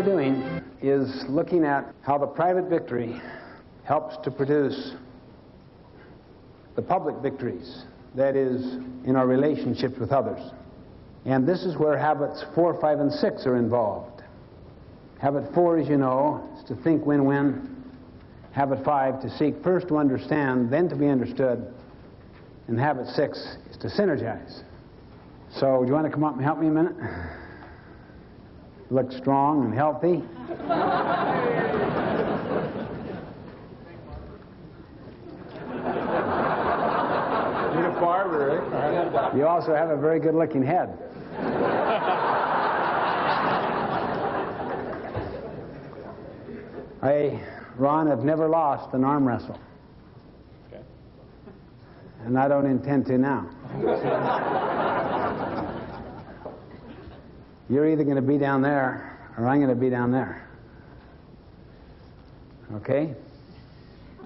doing is looking at how the private victory helps to produce the public victories, that is, in our relationships with others. And this is where habits 4, 5, and 6 are involved. Habit 4, as you know, is to think win-win. Habit 5, to seek first to understand, then to be understood. And habit 6 is to synergize. So, do you want to come up and help me a minute? Look strong and healthy. Need a barber, eh? You also have a very good-looking head. Ron, have never lost an arm wrestle. Okay. And I don't intend to now. You're either going to be down there or I'm going to be down there. Okay?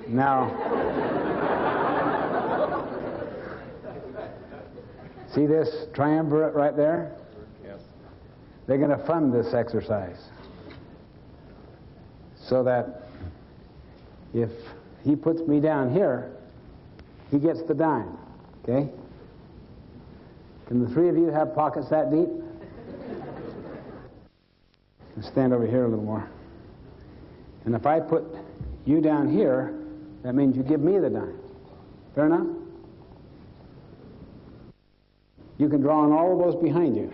Now, see this triumvirate right there? Yes. They're going to fund this exercise so that if he puts me down here, he gets the dime. Okay? Can the three of you have pockets that deep? Let's stand over here a little more. And if I put you down here, that means you give me the dime. Fair enough? You can draw on all of those behind you.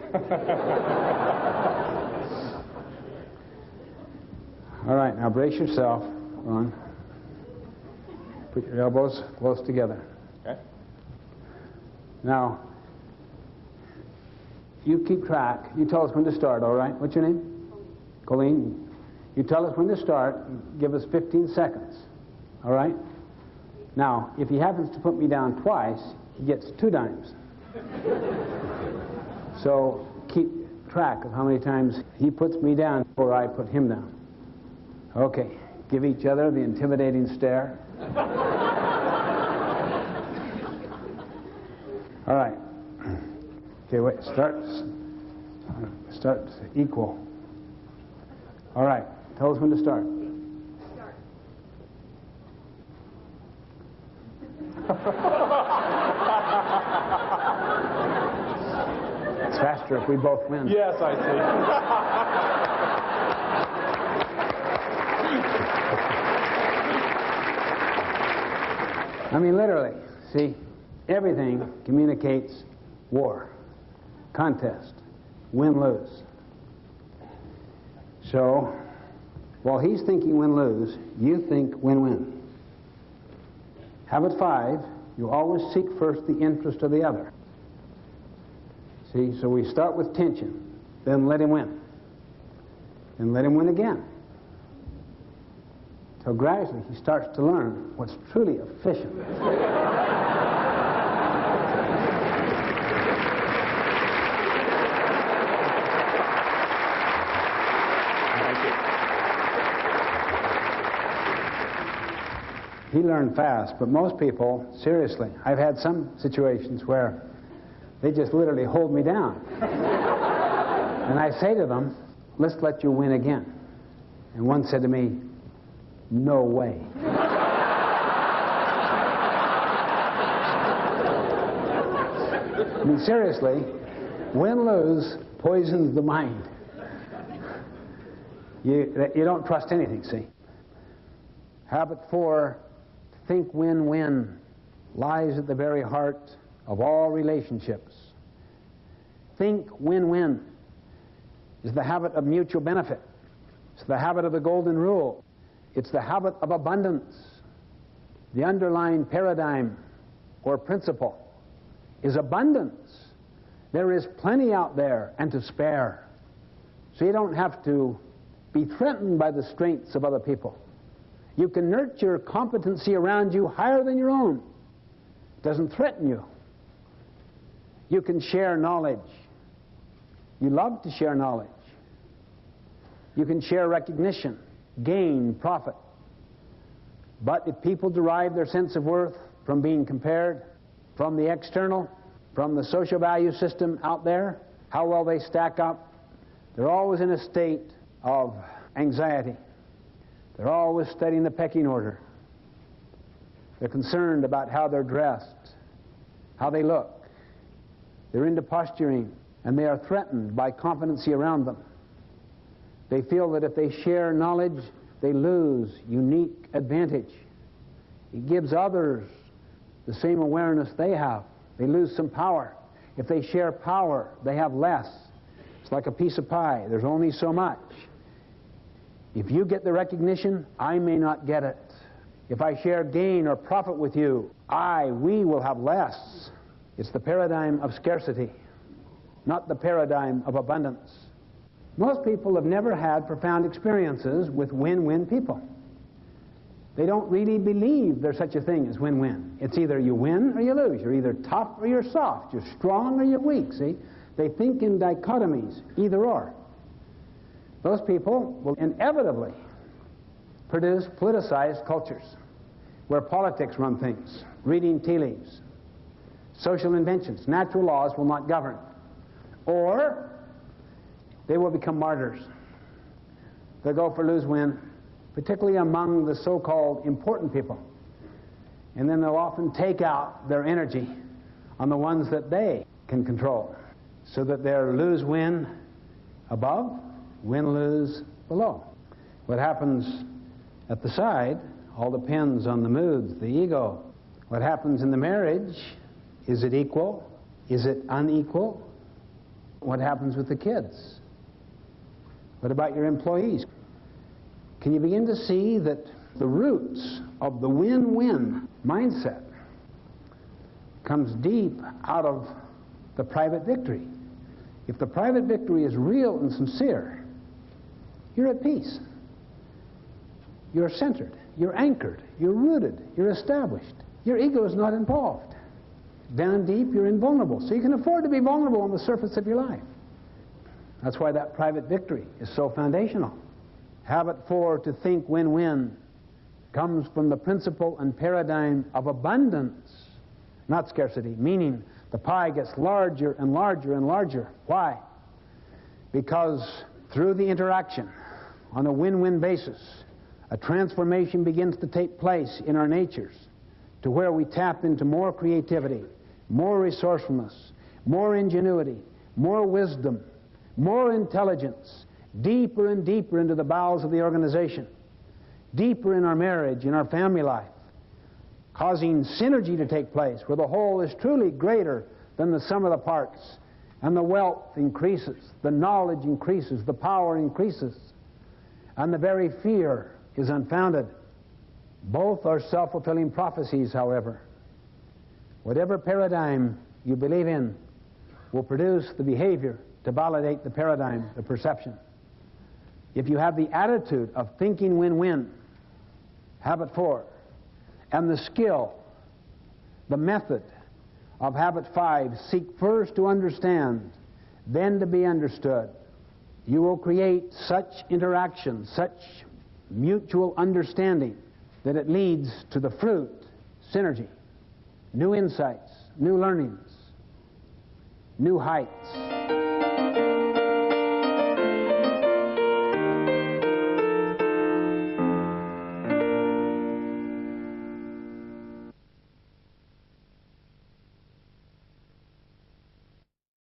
All right, now brace yourself, Ron. Put your elbows close together. Okay. Now, you keep track. You tell us when to start, all right? What's your name? Colleen. You tell us when to start. Give us 15 seconds, all right? Now, if he happens to put me down twice, he gets 2 dimes. So keep track of how many times he puts me down before I put him down. Okay, give each other the intimidating stare. All right. Okay, wait, start equal. All right, tell us when to start. It's faster if we both win. Yes, I see. I mean, literally, see, everything communicates war, contest, win-lose. So, while he's thinking win-lose, you think win-win. Habit 5, you always seek first the interest of the other. See, so we start with tension, then let him win. Then let him win again. So gradually he starts to learn what's truly efficient. He learned fast, but most people, seriously, I've had some situations where they just literally hold me down. And I say to them, let's let you win again. And one said to me, no way. I mean, seriously, win-lose poisons the mind. You don't trust anything, see. Habit 4, think win-win, lies at the very heart of all relationships. Think win-win is the habit of mutual benefit. It's the habit of the golden rule. It's the habit of abundance. The underlying paradigm or principle is abundance. There is plenty out there and to spare. So you don't have to be threatened by the strengths of other people. You can nurture competency around you higher than your own. It doesn't threaten you. You can share knowledge. You love to share knowledge. You can share recognition, gain, profit. But if people derive their sense of worth from being compared, from the external, from the social value system out there, how well they stack up, they're always in a state of anxiety. They're always studying the pecking order. They're concerned about how they're dressed, how they look. They're into posturing, and they are threatened by competency around them. They feel that if they share knowledge, they lose unique advantage. It gives others the same awareness they have. They lose some power. If they share power, they have less. It's like a piece of pie. There's only so much. If you get the recognition, I may not get it. If I share gain or profit with you, we will have less. It's the paradigm of scarcity, not the paradigm of abundance. Most people have never had profound experiences with win-win people. They don't really believe there's such a thing as win-win. It's either you win or you lose. You're either tough or you're soft. You're strong or you're weak, see? They think in dichotomies, either or. Those people will inevitably produce politicized cultures where politics run things, reading tea leaves, social inventions, natural laws will not govern. Or they will become martyrs. They'll go for lose-win, particularly among the so-called important people. And then they'll often take out their energy on the ones that they can control, so that they're lose-win above, win-lose below. What happens at the side all depends on the moods, the ego. What happens in the marriage, is it equal? Is it unequal? What happens with the kids? What about your employees? Can you begin to see that the roots of the win-win mindset comes deep out of the private victory? If the private victory is real and sincere, you're at peace. You're centered. You're anchored. You're rooted. You're established. Your ego is not involved. Down deep, you're invulnerable. So you can afford to be vulnerable on the surface of your life. That's why that private victory is so foundational. Habit 4, to think win-win, comes from the principle and paradigm of abundance, not scarcity, meaning the pie gets larger and larger and larger. Why? Because through the interaction on a win-win basis, a transformation begins to take place in our natures to where we tap into more creativity, more resourcefulness, more ingenuity, more wisdom, more intelligence, deeper and deeper into the bowels of the organization, deeper in our marriage, in our family life, causing synergy to take place where the whole is truly greater than the sum of the parts, and the wealth increases, the knowledge increases, the power increases, and the very fear is unfounded. Both are self-fulfilling prophecies, however. Whatever paradigm you believe in will produce the behavior to validate the paradigm, the perception. If you have the attitude of thinking win-win, habit 4, and the skill, the method of habit 5, seek first to understand, then to be understood, you will create such interaction, such mutual understanding, that it leads to the fruit, synergy, new insights, new learnings, new heights.